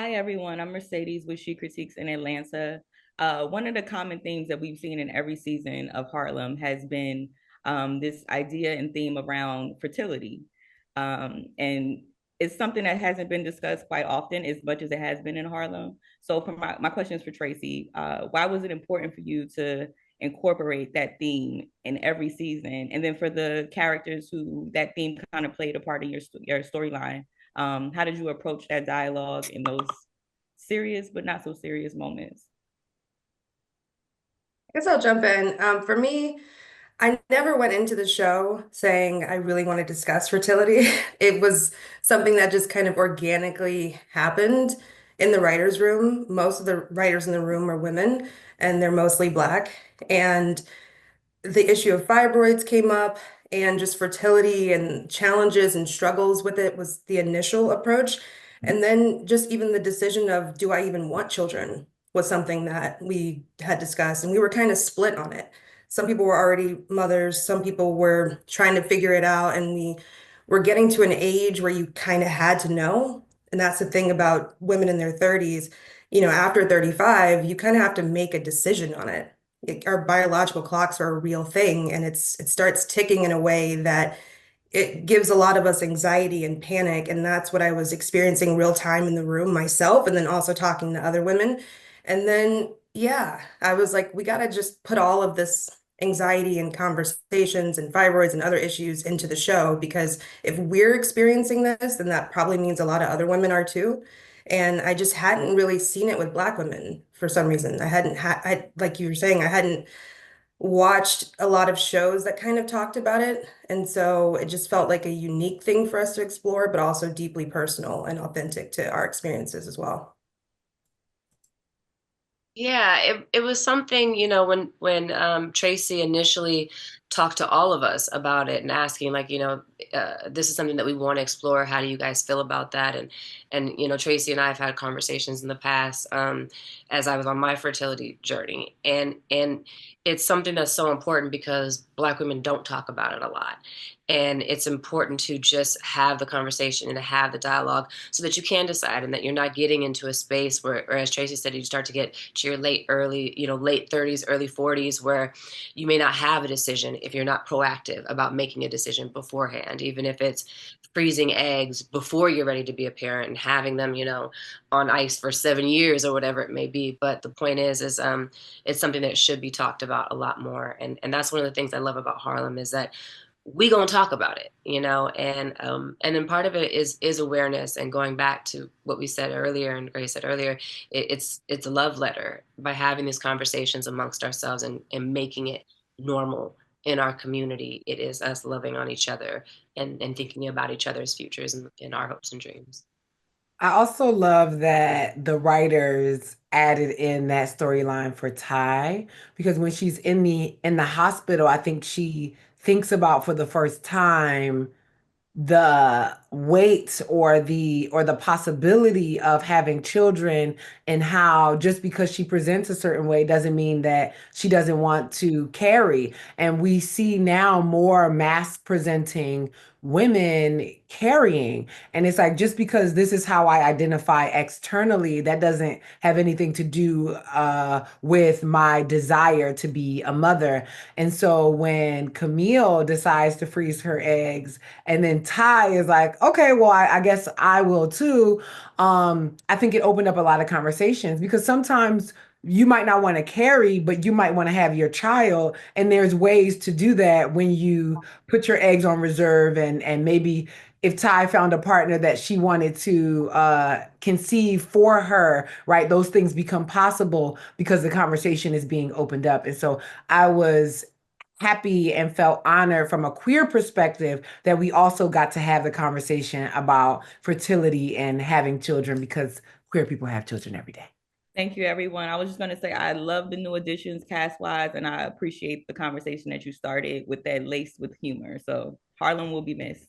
Hi, everyone. I'm Mercedes with She Critiques in Atlanta. One of the common themes that we've seen in every season of Harlem has been this idea and theme around fertility. And it's something that hasn't been discussed quite often as much as it has been in Harlem. So, for my question is for Tracy. Why was it important for you to incorporate that theme in every season? And then for the characters who that theme kind of played a part in your storyline, how did you approach that dialogue in those serious but not so serious moments? I guess I'll jump in. For me, I never went into the show saying I really want to discuss fertility. It was something that just kind of organically happened in the writers' room. Most of the writers in the room are women, and they're mostly Black. And the issue of fibroids came up, and just fertility and challenges and struggles with it was the initial approach. And then just even the decision of, do I even want children, was something that we had discussed, and we were kind of split on it. Some people were already mothers, some people were trying to figure it out, and we were getting to an age where you kind of had to know. And that's the thing about women in their 30s. After 35, you kind of have to make a decision on it. Our biological clocks are a real thing, and it starts ticking in a way that it gives a lot of us anxiety and panic. And that's what I was experiencing real time in the room myself, and then also talking to other women. And then, yeah, I was like, we got to just put all of this anxiety and conversations and fibroids and other issues into the show, because if we're experiencing this, then that probably means a lot of other women are too. And I just hadn't really seen it with Black women for some reason. I hadn't had, like you were saying, I hadn't watched a lot of shows that kind of talked about it. And so it just felt like a unique thing for us to explore, but also deeply personal and authentic to our experiences as well. Yeah, it was something, when Tracy initially talked to all of us about it and asking, like, this is something that we want to explore. How do you guys feel about that? And Tracy and I have had conversations in the past, as I was on my fertility journey, and it's something that's so important because Black women don't talk about it a lot. And it's important to just have the conversation and to have the dialogue so that you can decide and that you're not getting into a space where, or as Tracy said, you start to get to your late 30s, early 40s, where you may not have a decision if you're not proactive about making a decision beforehand, even if it's freezing eggs before you're ready to be a parent and having them, on ice for 7 years or whatever it may be. But the point is it's something that should be talked about a lot more. And that's one of the things I love about Harlem is that we gonna talk about it, and then part of it is awareness and going back to what we said earlier and Grace said earlier. It's a love letter by having these conversations amongst ourselves and making it normal in our community. It is us loving on each other and thinking about each other's futures and our hopes and dreams. I also love that the writers added in that storyline for Ty because when she's in the hospital, I think she thinks about for the first time the weight or the possibility of having children, and how just because she presents a certain way doesn't mean that she doesn't want to carry. And we see now more mass presenting women carrying, and it's like, just because this is how I identify externally, that doesn't have anything to do with my desire to be a mother. And so when Camille decides to freeze her eggs, and then Ty is like, okay, well, I guess I will too. I think it opened up a lot of conversations because sometimes you might not want to carry, but you might want to have your child. And there's ways to do that when you put your eggs on reserve, and maybe if Ty found a partner that she wanted to conceive for her, right? Those things become possible because the conversation is being opened up. And so I was happy and felt honored from a queer perspective that we also got to have the conversation about fertility and having children, because queer people have children every day. Thank you, everyone. I was just going to say I love the new additions cast wise, and I appreciate the conversation that you started with that laced with humor. So Harlem will be missed.